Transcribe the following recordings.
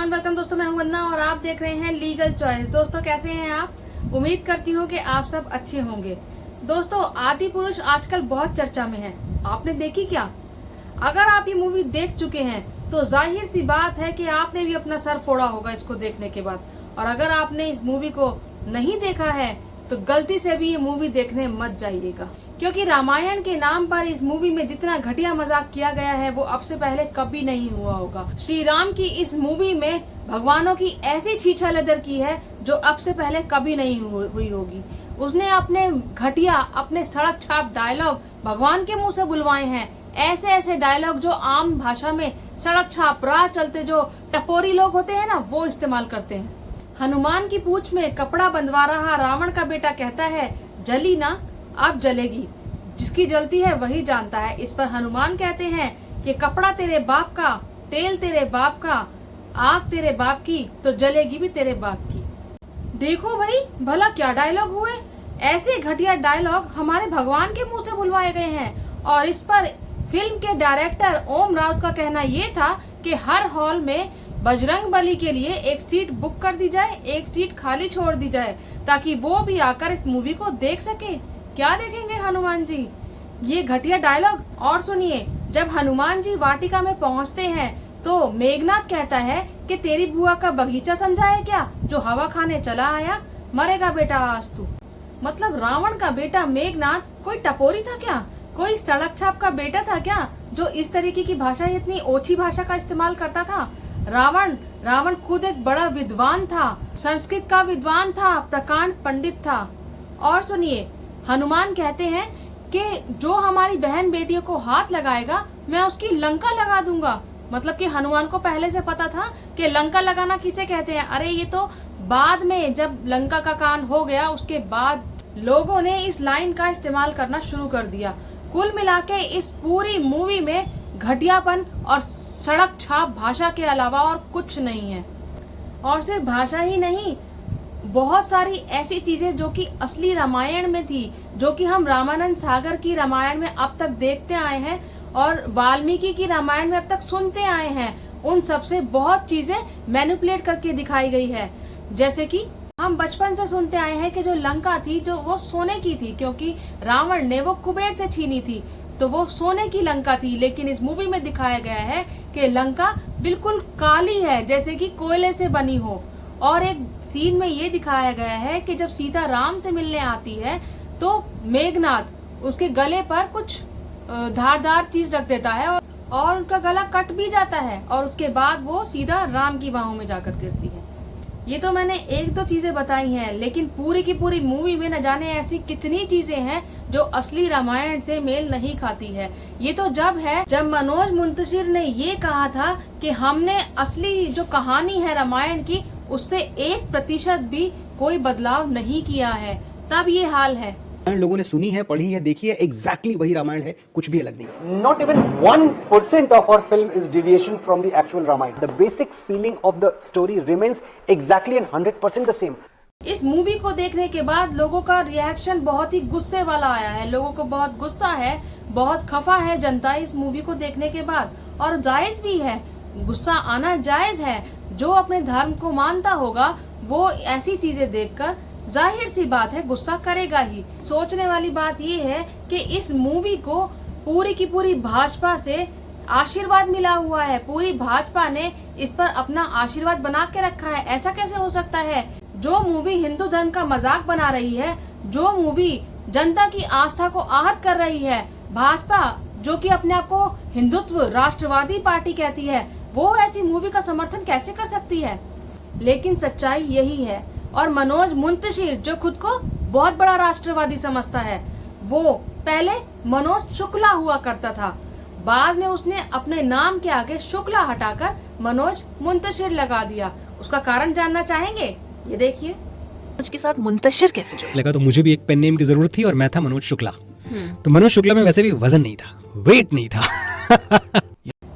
Welcome दोस्तों, मैं हूं वंदना और आप देख रहे हैं लीगल चॉइस। दोस्तों कैसे हैं आप? उम्मीद करती हूं कि आप सब अच्छे होंगे। दोस्तों आदि पुरुष आजकल बहुत चर्चा में है, आपने देखी क्या? अगर आप ये मूवी देख चुके हैं तो जाहिर सी बात है कि आपने भी अपना सर फोड़ा होगा इसको देखने के बाद। और अगर आपने इस मूवी को नहीं देखा है तो गलती से भी ये मूवी देखने मत जाइएगा, क्योंकि रामायण के नाम पर इस मूवी में जितना घटिया मजाक किया गया है वो अब से पहले कभी नहीं हुआ होगा। श्री राम की इस मूवी में भगवानों की ऐसी छीछा लेदर की है जो अब से पहले कभी नहीं हुई होगी। उसने अपने घटिया, अपने सड़क छाप डायलॉग भगवान के मुंह से बुलवाए हैं। ऐसे ऐसे डायलॉग जो आम भाषा में सड़क छाप राह चलते जो टपोरी लोग होते हैं ना, वो इस्तेमाल करते हैं। हनुमान की पूंछ में कपड़ा बंधवा रहा रावण का बेटा कहता है, जली ना अब जलेगी, जिसकी जलती है वही जानता है। इस पर हनुमान कहते हैं कि कपड़ा तेरे बाप का, तेल तेरे बाप का, आग तेरे बाप की, तो जलेगी भी तेरे बाप की। देखो भाई, भला क्या डायलॉग हुए। ऐसे घटिया डायलॉग हमारे भगवान के मुंह से बुलवाए गए हैं। और इस पर फिल्म के डायरेक्टर ओम राउत का कहना ये था कि हर हॉल में बजरंगबली के लिए एक सीट बुक कर दी जाए, एक सीट खाली छोड़ दी जाए, ताकि वो भी आकर इस मूवी को देख सके। क्या देखेंगे हनुमान जी, ये घटिया डायलॉग। और सुनिए, जब हनुमान जी वाटिका में पहुंचते हैं तो मेघनाथ कहता है कि तेरी बुआ का बगीचा समझा है क्या, जो हवा खाने चला आया, मरेगा बेटा आज तू। मतलब रावण का बेटा मेघनाथ कोई टपोरी था क्या, कोई सड़क छाप का बेटा था क्या, जो इस तरीके की भाषा, इतनी ओछी भाषा का इस्तेमाल करता था? रावण खुद एक बड़ा विद्वान था, संस्कृत का विद्वान था, प्रकांड पंडित था। और सुनिए, हनुमान कहते हैं कि जो हमारी बहन बेटियों को हाथ लगाएगा मैं उसकी लंका लगा दूंगा। मतलब कि हनुमान को पहले से पता था कि लंका लगाना किसे कहते हैं। अरे ये तो बाद में जब लंका का कांड हो गया उसके बाद लोगों ने इस लाइन का इस्तेमाल करना शुरू कर दिया। कुल मिलाके इस पूरी मूवी में घटियापन और सड़क छाप भाषा के अलावा और कुछ नहीं है। और सिर्फ भाषा ही नहीं, बहुत सारी ऐसी चीजें जो कि असली रामायण में थी, जो कि हम रामानंद सागर की रामायण में अब तक देखते आए हैं और वाल्मीकि की रामायण में अब तक सुनते आए हैं, उन सब से बहुत चीजें मैनिपुलेट करके दिखाई गई है। जैसे कि हम बचपन से सुनते आए हैं कि जो लंका थी जो वो सोने की थी, क्योंकि रावण ने वो कुबेर से छीनी थी, तो वो सोने की लंका थी। लेकिन इस मूवी में दिखाया गया है कि लंका बिल्कुल काली है, जैसे कि कोयले से बनी हो। और एक सीन में ये दिखाया गया है कि जब सीता राम से मिलने आती है तो मेघनाथ उसके गले पर कुछ धारदार चीज रख देता है और उनका गला कट भी जाता है, और उसके बाद वो सीधा राम की बाहों में जाकर गिरती है। ये तो मैंने एक दो चीजें बताई हैं, लेकिन पूरी की पूरी मूवी में न जाने ऐसी कितनी चीजें हैं जो असली रामायण से मेल नहीं खाती है। ये तो जब मनोज मुंतशिर ने ये कहा था कि हमने असली जो कहानी है रामायण की उससे 1% भी कोई बदलाव नहीं किया है, तब ये हाल है। लोगों ने सुनी है, पढ़ी है, देखी है, एग्जैक्टली वही रामायण है, कुछ भी अलग नहीं है। Not even 1% of our film is deviation from the actual Ramayana. The basic feeling of the story remains exactly and 100% the same. इस मूवी को देखने के बाद लोगों का रिएक्शन बहुत ही गुस्से वाला आया है। लोगों को बहुत गुस्सा है, बहुत खफा है जनता इस मूवी को देखने के बाद, और जायज भी है, गुस्सा आना जायज है। जो अपने धर्म को मानता होगा वो ऐसी चीजें देखकर जाहिर सी बात है गुस्सा करेगा ही। सोचने वाली बात ये है कि इस मूवी को पूरी की पूरी भाजपा से आशीर्वाद मिला हुआ है। पूरी भाजपा ने इस पर अपना आशीर्वाद बना के रखा है। ऐसा कैसे हो सकता है? जो मूवी हिंदू धर्म का मजाक बना रही है, जो मूवी जनता की आस्था को आहत कर रही है, भाजपा जो कि अपने आप को हिंदुत्व राष्ट्रवादी पार्टी कहती है, वो ऐसी मूवी का समर्थन कैसे कर सकती है? लेकिन सच्चाई यही है। और मनोज मुंतशिर जो खुद को बहुत बड़ा राष्ट्रवादी समझता है, वो पहले मनोज शुक्ला हुआ करता था, बाद में उसने अपने नाम के आगे शुक्ला हटाकर मनोज मुंतशिर लगा दिया। उसका कारण जानना चाहेंगे? ये देखिए। उसके साथ मुंतशिर कैसे जुड़ा? लगा तो मुझे भी एक पेन नेम की जरूरत थी और मैं था मनोज शुक्ला। तो मनोज शुक्ला में वैसे भी वजन नहीं था, वेट नहीं था।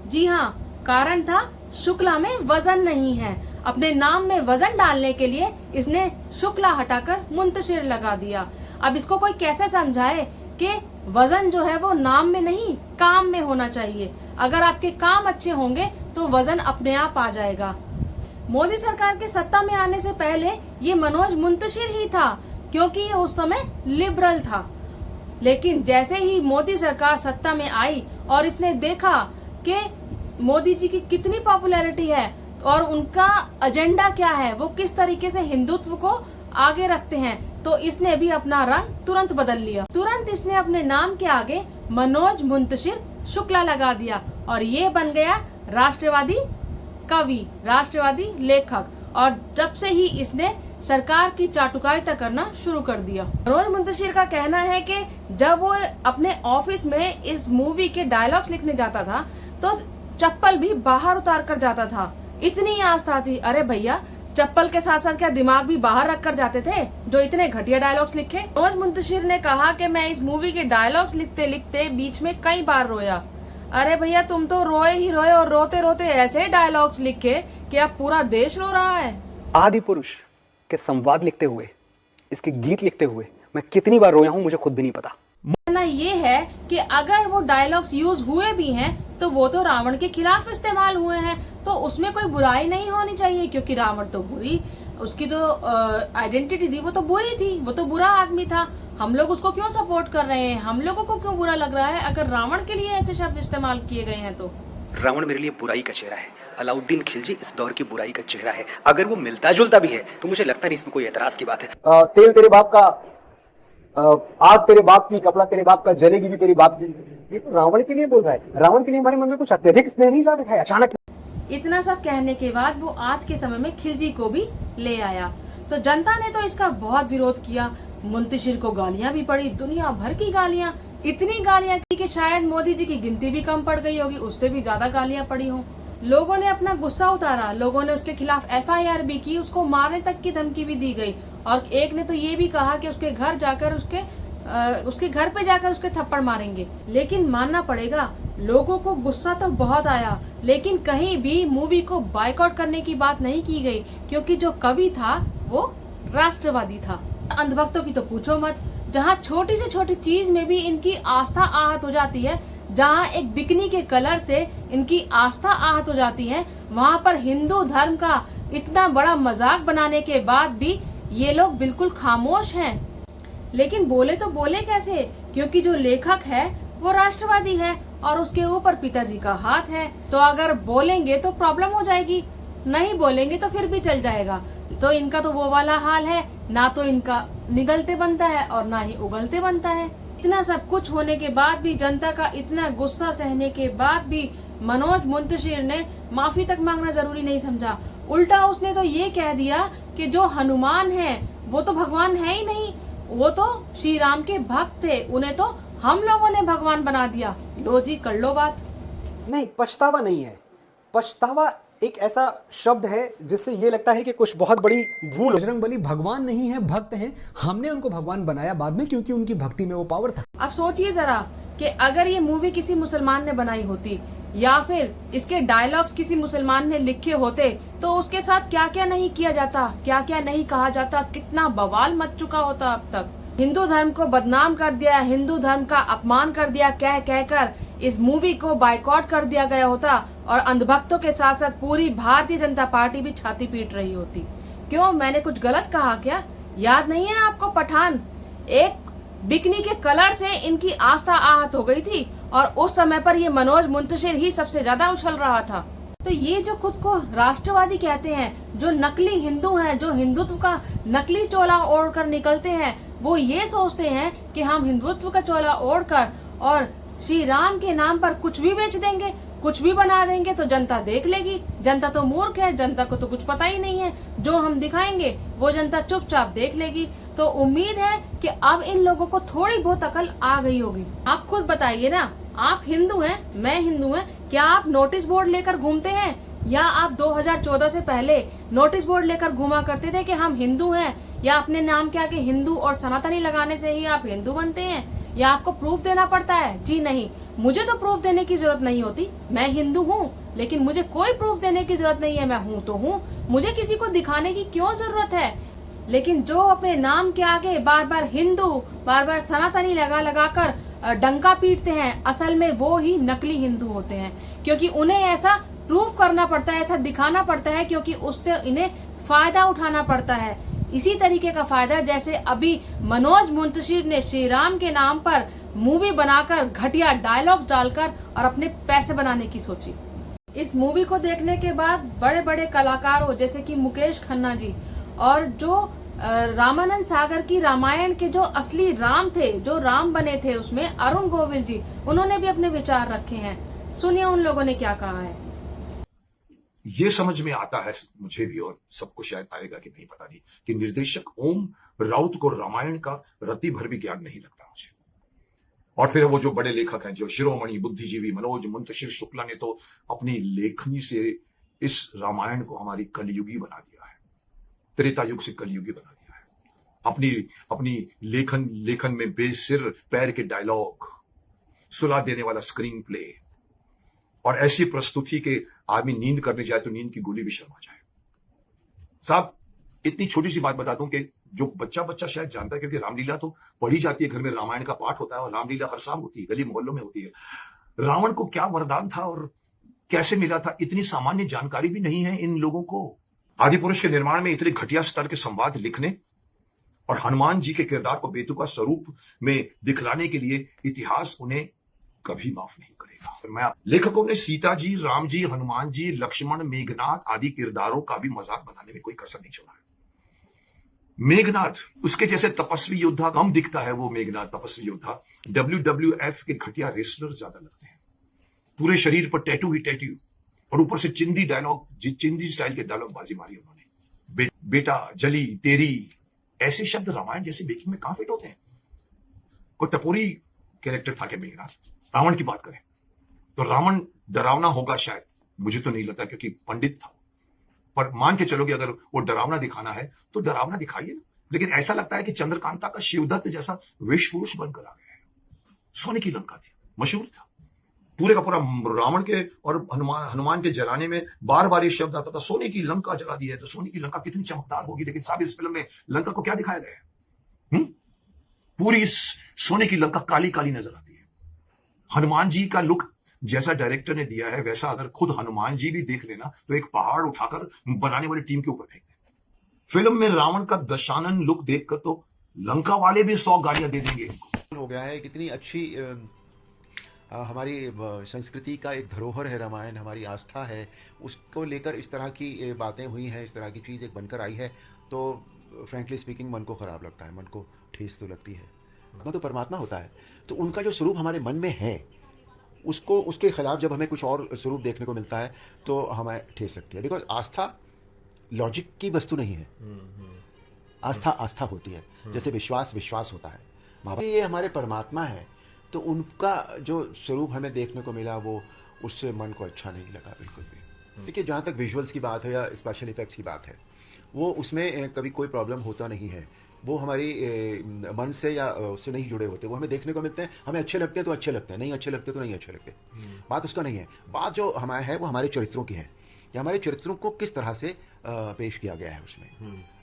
जी हाँ, कारण था शुक्ला में वजन नहीं है। अपने नाम में वजन डालने के लिए इसने शुक्ला हटाकर मुंतशिर लगा दिया। अब इसको कोई कैसे समझाए कि वजन जो है वो नाम में नहीं काम में होना चाहिए। अगर आपके काम अच्छे होंगे तो वजन अपने आप आ जाएगा। मोदी सरकार के सत्ता में आने से पहले ये मनोज मुंतशिर ही था, क्योंकि ये उस समय लिबरल था। लेकिन जैसे ही मोदी सरकार सत्ता में आई और इसने देखा कि मोदी जी की कितनी पॉपुलैरिटी है और उनका एजेंडा क्या है, वो किस तरीके से हिंदुत्व को आगे रखते हैं, तो इसने भी अपना रंग तुरंत बदल लिया। तुरंत इसने अपने नाम के आगे मनोज मुंतशिर शुक्ला लगा दिया और ये बन गया राष्ट्रवादी कवि, राष्ट्रवादी लेखक। और जब से ही इसने सरकार की चाटुकारिता करना शुरू कर दिया। मनोज मुंतशिर का कहना है कि जब वो अपने ऑफिस में इस मूवी के डायलॉग्स लिखने जाता था तो चप्पल भी बाहर उतार कर जाता था, इतनी आस्था थी। अरे भैया, चप्पल के साथ साथ क्या दिमाग भी बाहर रख कर जाते थे जो इतने घटिया डायलॉग्स लिखे। मनोज मुंतशिर ने कहा कि मैं इस मूवी के डायलॉग्स लिखते लिखते बीच में कई बार रोया। अरे भैया, तुम तो रोए ही रोए और रोते रोते ऐसे डायलॉग्स लिखे कि अब पूरा देश रो रहा है। आदि पुरुष के संवाद लिखते हुए, इसके गीत लिखते हुए मैं कितनी बार रोया हूं मुझे खुद भी नहीं पता। कहना ये है कि अगर वो डायलॉग्स यूज हुए भी हैं तो वो तो रावण के खिलाफ इस्तेमाल हुए हैं, तो उसमें कोई बुराई नहीं होनी चाहिए, क्योंकि रावण तो बुरी, उसकी जो आइडेंटिटी थी वो तो बुरी थी, वो तो बुरा आदमी था। हम लोग उसको क्यों सपोर्ट कर रहे हैं? हम लोगों को क्यों बुरा लग रहा है अगर रावण के लिए ऐसे शब्द इस्तेमाल किए गए हैं? तो रावण मेरे लिए बुराई का चेहरा है, अलाउद्दीन खिलजी इस दौर की बुराई का चेहरा है। अगर वो मिलता जुलता भी है तो मुझे लगता नहीं इसमें कोई एतराज की बात है। तेल तेरे बाप का, आग तेरे बाप की, कपड़ा तेरे बाप का, जलेगी भी तेरी बाप की। ये तो रावण के लिए बोल रहा है। रावण के लिए हमारे मन में कुछ अत्यधिक स्नेह नहीं जाग है अचानक। इतना सब कहने के बाद वो आज के समय में खिलजी को भी ले आया, तो जनता ने तो इसका बहुत विरोध किया। मुंतशिर को गालियां भी पड़ी, दुनिया भर की गालियां, इतनी गालियां की कि शायद मोदी जी की गिनती भी कम पड़ गई होगी, उससे भी ज्यादा गालियां पड़ी हों। लोगों ने अपना गुस्सा उतारा, लोगों ने उसके खिलाफ FIR भी की, उसको मारने तक की धमकी भी दी गई, और एक ने तो ये भी कहा कि उसके घर जाकर उसके घर पे जाकर उसके थप्पड़ मारेंगे। लेकिन मानना पड़ेगा, लोगों को गुस्सा तो बहुत आया, लेकिन कहीं भी मूवी को बायकॉट करने की बात नहीं की गई, क्योंकि जो कवि था वो राष्ट्रवादी था। अंधभक्तों की तो पूछो मत, जहाँ छोटी से छोटी चीज में भी इनकी आस्था आहत हो जाती है, जहाँ एक बिकनी के कलर से इनकी आस्था आहत हो जाती है, वहाँ पर हिंदू धर्म का इतना बड़ा मजाक बनाने के बाद भी ये लोग बिल्कुल खामोश हैं। लेकिन बोले तो बोले कैसे, क्योंकि जो लेखक है वो राष्ट्रवादी है और उसके ऊपर पिताजी का हाथ है, तो अगर बोलेंगे तो प्रॉब्लम हो जाएगी, नहीं बोलेंगे तो फिर भी चल जाएगा। तो इनका तो वो वाला हाल है, ना तो इनका निगलते बनता है और ना ही उगलते बनता है। इतना सब कुछ होने के बाद भी, जनता का इतना गुस्सा सहने के बाद भी मनोज मुंतशिर ने माफी तक मांगना जरूरी नहीं समझा। उल्टा उसने तो ये कह दिया कि जो हनुमान है वो तो भगवान है ही नहीं, वो तो श्री राम के भक्त थे, उन्हें तो हम लोगों ने भगवान बना दिया। लो जी, कर लो बात। नहीं, पछतावा नहीं है। पछतावा एक ऐसा शब्द है जिससे ये लगता है कि कुछ बहुत बड़ी भूल। बजरंगबली भगवान नहीं है, भक्त हैं। हमने उनको भगवान बनाया बाद में, क्योंकि उनकी भक्ति में वो पावर था। अब सोचिए जरा कि अगर ये मूवी किसी मुसलमान ने बनाई होती या फिर इसके डायलॉग्स किसी मुसलमान ने लिखे होते, तो उसके साथ क्या क्या नहीं किया जाता, क्या क्या नहीं कहा जाता, कितना बवाल मच चुका होता। अब तक हिंदू धर्म को बदनाम कर दिया, हिंदू धर्म का अपमान कर दिया, कह कहकर इस मूवी को बायकॉट कर दिया गया होता, और अंधभक्तों के साथ साथ पूरी भारतीय जनता पार्टी भी छाती पीट रही होती। क्यों, मैंने कुछ गलत कहा क्या? याद नहीं है आपको पठान? एक बिकनी के कलर से इनकी आस्था आहत हो गई थी, और उस समय पर ये मनोज मुंतशिर ही सबसे ज्यादा उछल रहा था। तो ये जो खुद को राष्ट्रवादी कहते हैं, जो नकली हिंदू हैं, जो हिंदुत्व का नकली चोला ओढ़कर निकलते हैं, वो ये सोचते हैं कि हम हिंदुत्व का चोला ओढ़कर और श्री राम के नाम पर कुछ भी बेच देंगे, कुछ भी बना देंगे तो जनता देख लेगी। जनता तो मूर्ख है, जनता को तो कुछ पता ही नहीं है, जो हम दिखाएंगे वो जनता चुपचाप देख लेगी। तो उम्मीद है कि अब इन लोगों को थोड़ी बहुत अकल आ गई होगी। आप खुद बताइए ना, आप हिंदू हैं, मैं हिंदू हैं, क्या आप नोटिस बोर्ड लेकर घूमते हैं, या आप 2014 से पहले नोटिस बोर्ड लेकर घूमा करते थे कि हम हिंदू हैं, या अपने नाम के आगे हिंदू और सनातनी लगाने से ही आप हिंदू बनते हैं, या आपको प्रूफ देना पड़ता है? जी नहीं, मुझे तो प्रूफ देने की जरूरत नहीं होती। मैं हिंदू हूँ, लेकिन मुझे कोई प्रूफ देने की जरूरत नहीं है। मैं हूँ तो हूँ, मुझे किसी को दिखाने की क्यों जरूरत है? लेकिन जो अपने नाम के आगे बार बार हिंदू, बार बार सनातनी लगा कर डंका पीटते हैं, असल में वो ही नकली हिंदू होते हैं, क्योंकि उन्हें ऐसा प्रूफ करना पड़ता है, ऐसा दिखाना पड़ता है, क्योंकि उससे इन्हें फायदा उठाना पड़ता है। इसी तरीके का फायदा जैसे अभी मनोज मुंतशिर ने श्री राम के नाम पर मूवी बनाकर घटिया डायलॉग्स डालकर और अपने पैसे बनाने की सोची। इस मूवी को देखने के बाद बड़े बड़े कलाकारों जैसे कि मुकेश खन्ना जी और जो रामानंद सागर की रामायण के जो असली राम थे, जो राम बने थे उसमें अरुण गोविल जी, उन्होंने भी अपने विचार रखे हैं। सुनिए उन लोगों ने क्या कहा है। ये समझ में आता है मुझे भी, और सबको शायद आएगा कि नहीं पता नहीं, कि निर्देशक ओम राउत को रामायण का रत्ती भर भी ज्ञान नहीं लगता मुझे। और फिर वो जो बड़े लेखक हैं, जो शिरोमणि बुद्धिजीवी मनोज मुंतशिर शुक्ला ने तो अपनी लेखनी से इस रामायण को हमारी कलयुगी बना दिया है, त्रेता युग से कलयुगी बना दिया है। अपनी लेखन में बेसिर पैर के डायलॉग, सुला देने वाला स्क्रीन प्ले, और ऐसी प्रस्तुति के आदमी नींद करने जाए तो नींद की गोली भी शर्मा जाए। साहब, इतनी छोटी सी बात बता दूं कि जो बच्चा शायद जानता है, क्योंकि रामलीला तो पढ़ी जाती है, घर में रामायण का पाठ होता है और रामलीला हर साल होती है, गली मोहल्लों में होती है। रावण को क्या वरदान था और कैसे मिला था, इतनी सामान्य जानकारी भी नहीं है इन लोगों को। आदि पुरुष के निर्माण में इतने घटिया स्तर के संवाद लिखने और हनुमान जी के किरदार को बेतुका स्वरूप में दिखलाने के लिए इतिहास उन्हें कभी माफ नहीं करेगा। लेखकों ने सीता जी, राम जी, हनुमान जी, लक्ष्मण, मेघनाथ आदि किरदारों का भी मजाक बनाने में कोई कसर नहीं छोड़ा है। मेघनाथ, उसके जैसे तपस्वी योद्धा कम दिखता है। वो मेघनाथ तपस्वी योद्धा WWF के घटिया रेसलर ज्यादा लगते हैं। पूरे शरीर पर टैटू ही टैटू, और ऊपर से चिंदी स्टाइल के डायलॉग बाजी मारी उन्होंने। बेटा, जली, तेरी, ऐसे शब्द रामायण जैसे मेकिंग में कहां फिट होते हैं। कोई टपोरी कैरेक्टर था क्या मेघनाथ? रावण की बात करें तो रावण डरावना होगा शायद, मुझे तो नहीं लगता, क्योंकि पंडित था। पर मान के चलोगे अगर वो डरावना दिखाना है तो डरावना दिखाइए ना। लेकिन ऐसा लगता है कि चंद्रकांता का शिवदत्त जैसा वेशभूष बनकर आ गया है। सोने की लंका थी, मशहूर था। पूरे का पूरा रावण के और हनुमान के जलाने में बार बार ये शब्द आता था, सोने की लंका जला दी है। तो सोने की लंका कितनी चमकदार होगी, लेकिन साहब इस फिल्म में लंका को क्या दिखाया गया है? पूरी सोने की लंका काली काली नजर आती है। हनुमान जी का लुक जैसा डायरेक्टर ने दिया है, वैसा अगर खुद हनुमान जी भी देख लेना तो एक पहाड़ उठाकर बनाने वाली टीम के ऊपर फेंक दें। फिल्म में रावण का दशानन लुक देखकर तो लंका वाले भी 100 गाड़ियां दे देंगे इनको। हो गया है, कितनी अच्छी हमारी संस्कृति का एक धरोहर है रामायण, हमारी आस्था है। उसको लेकर इस तरह की बातें हुई हैं, इस तरह की चीज़ एक बनकर आई है, तो फ्रैंकली स्पीकिंग मन को ख़राब लगता है, मन को ठेस तो लगती है। तो परमात्मा होता है, तो उनका जो स्वरूप हमारे मन में है, उसको उसके खिलाफ जब हमें कुछ और स्वरूप देखने को मिलता है तो हमें ठेस लगती है। बिकॉज आस्था लॉजिक की वस्तु नहीं है, आस्था आस्था होती है, जैसे विश्वास विश्वास होता है। ये हमारे परमात्मा है, तो उनका जो स्वरूप हमें देखने को मिला वो उससे मन को अच्छा नहीं लगा बिल्कुल भी। देखिए, जहाँ तक विजुअल्स की बात है या स्पेशल इफेक्ट्स की बात है, वो उसमें कभी कोई प्रॉब्लम होता नहीं है। वो हमारी मन से या उससे नहीं जुड़े होते, वो हमें देखने को मिलते हैं, हमें अच्छे लगते हैं तो अच्छे लगते हैं, नहीं अच्छे लगते तो नहीं अच्छे लगते। बात उसका नहीं है, बात जो हमारा है वो हमारे चरित्रों की है, या हमारे चरित्रों को किस तरह से पेश किया गया है उसमें।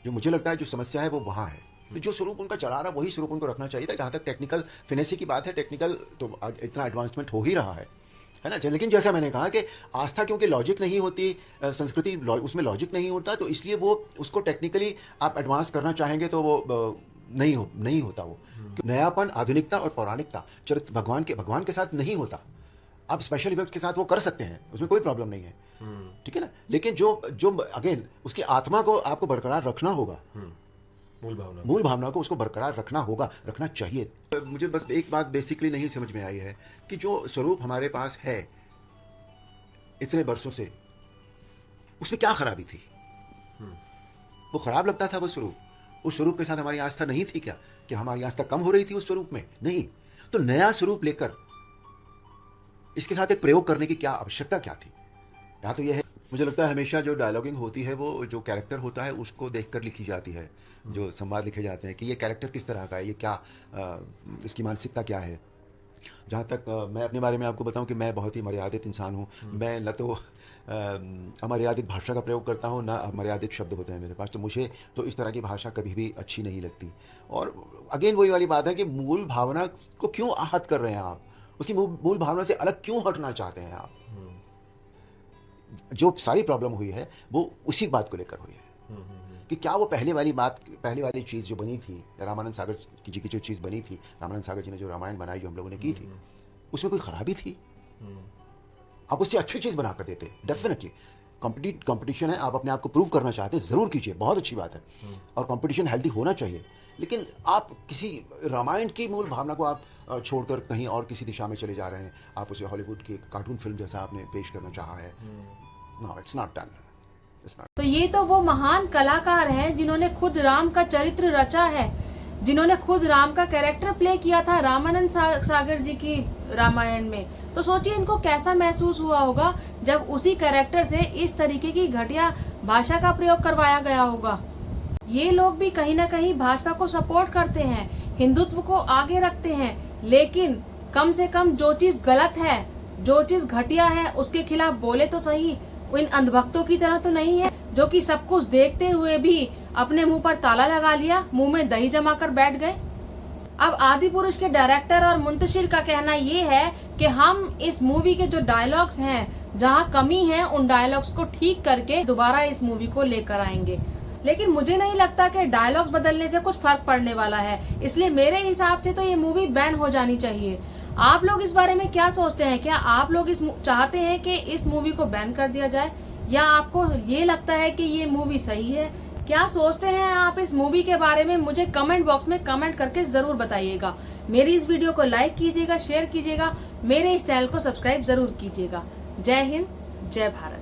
जो मुझे लगता है जो समस्या है वो वहाँ है। तो जो स्वरूप उनका चला रहा वही स्वरूप उनको रखना चाहिए था। जहाँ तक टेक्निकल फिनेसी की बात है, टेक्निकल तो इतना एडवांसमेंट हो ही रहा है ना। लेकिन जैसा मैंने कहा कि आस्था क्योंकि लॉजिक नहीं होती, संस्कृति उसमें लॉजिक नहीं होता, तो इसलिए वो उसको टेक्निकली आप एडवांस करना चाहेंगे तो वो नहीं होता। वो नयापन, आधुनिकता और पौराणिकता चरित्र भगवान के साथ नहीं होता। आप स्पेशल इफेक्ट्स के साथ वो कर सकते हैं, उसमें कोई प्रॉब्लम नहीं है, ठीक है ना। लेकिन जो अगेन उसकी आत्मा को आपको बरकरार रखना होगा, मूल भावना को उसको बरकरार रखना चाहिए। मुझे बस एक बात बेसिकली नहीं समझ में आई है कि जो स्वरूप हमारे पास है इतने बरसों से, उसमें क्या खराबी थी? वो खराब लगता था वो स्वरूप। उस स्वरूप के साथ हमारी आस्था नहीं थी क्या? कि हमारी आस्था कम हो रही थी उस स्वरूप में? नहीं। तो नया स्वरूप लेकर इसके साथ एक प्रयोग करने की क्या आवश्यकता क्या थी? या तो यह है, मुझे लगता है हमेशा जो डायलॉगिंग होती है वो जो कैरेक्टर होता है उसको देखकर लिखी जाती है। जो संवाद लिखे जाते हैं कि ये कैरेक्टर किस तरह का है, ये क्या इसकी मानसिकता क्या है। जहाँ तक मैं अपने बारे में आपको बताऊं कि मैं बहुत ही मर्यादित इंसान हूँ। मैं न तो अमर्यादित भाषा का प्रयोग करता हूँ, ना अमर्यादित शब्द होते हैं मेरे पास। तो मुझे तो इस तरह की भाषा कभी भी अच्छी नहीं लगती। और अगेन वही वाली बात है कि मूल भावना को क्यों आहत कर रहे हैं आप? उसकी मूल भावना से अलग क्यों हटना चाहते हैं आप? जो सारी प्रॉब्लम हुई है वो उसी बात को लेकर हुई है कि क्या वो पहले वाली चीज़ जो बनी थी, रामानंद सागर जी की जो चीज़ बनी थी, रामानंद सागर जी ने जो रामायण बनाई जो हम लोगों ने की थी, उसमें कोई खराबी थी? आप उससे अच्छी चीज़ बना कर देते। डेफिनेटली कंपटीशन है, आप अपने आप को प्रूव करना चाहते हैं, ज़रूर कीजिए, बहुत अच्छी बात है, और कंपटीशन हेल्दी होना चाहिए। लेकिन आप किसी रामायण की मूल भावना को आप छोड़कर कहीं और किसी दिशा में चले जा रहे हैं। आप उसे हॉलीवुड की कार्टून फिल्म जैसा आपने पेश करना चाहा है। No, it's not done. तो ये तो वो महान कलाकार हैं जिन्होंने खुद राम का चरित्र रचा है, जिन्होंने खुद राम का कैरेक्टर प्ले किया था रामानंद सागर जी की रामायण में। तो सोचिए इनको कैसा महसूस हुआ होगा जब उसी कैरेक्टर से इस तरीके की घटिया भाषा का प्रयोग करवाया गया होगा। ये लोग भी कहीं ना कहीं भाजपा को सपोर्ट करते हैं, हिंदुत्व को आगे रखते हैं, लेकिन कम से कम जो चीज गलत है, जो चीज घटिया है, उसके खिलाफ बोले तो सही। इन अंधभक्तों की तरह तो नहीं है जो कि सब कुछ देखते हुए भी अपने मुंह पर ताला लगा लिया, मुंह में दही जमा कर बैठ गए। अब आदि पुरुष के डायरेक्टर और मुंतशिर का कहना ये है कि हम इस मूवी के जो डायलॉग्स हैं, जहां कमी है, उन डायलॉग्स को ठीक करके दोबारा इस मूवी को लेकर आएंगे। लेकिन मुझे नहीं लगता कि डायलॉग्स बदलने से कुछ फर्क पड़ने वाला है, इसलिए मेरे हिसाब से तो ये मूवी बैन हो जानी चाहिए। आप लोग इस बारे में क्या सोचते हैं? क्या आप लोग चाहते हैं कि इस मूवी को बैन कर दिया जाए, या आपको ये लगता है कि ये मूवी सही है? क्या सोचते हैं आप इस मूवी के बारे में? मुझे कमेंट बॉक्स में कमेंट करके जरूर बताइएगा। मेरी इस वीडियो को लाइक कीजिएगा, शेयर कीजिएगा, मेरे इस चैनल को सब्सक्राइब जरूर कीजिएगा। जय हिंद, जय भारत।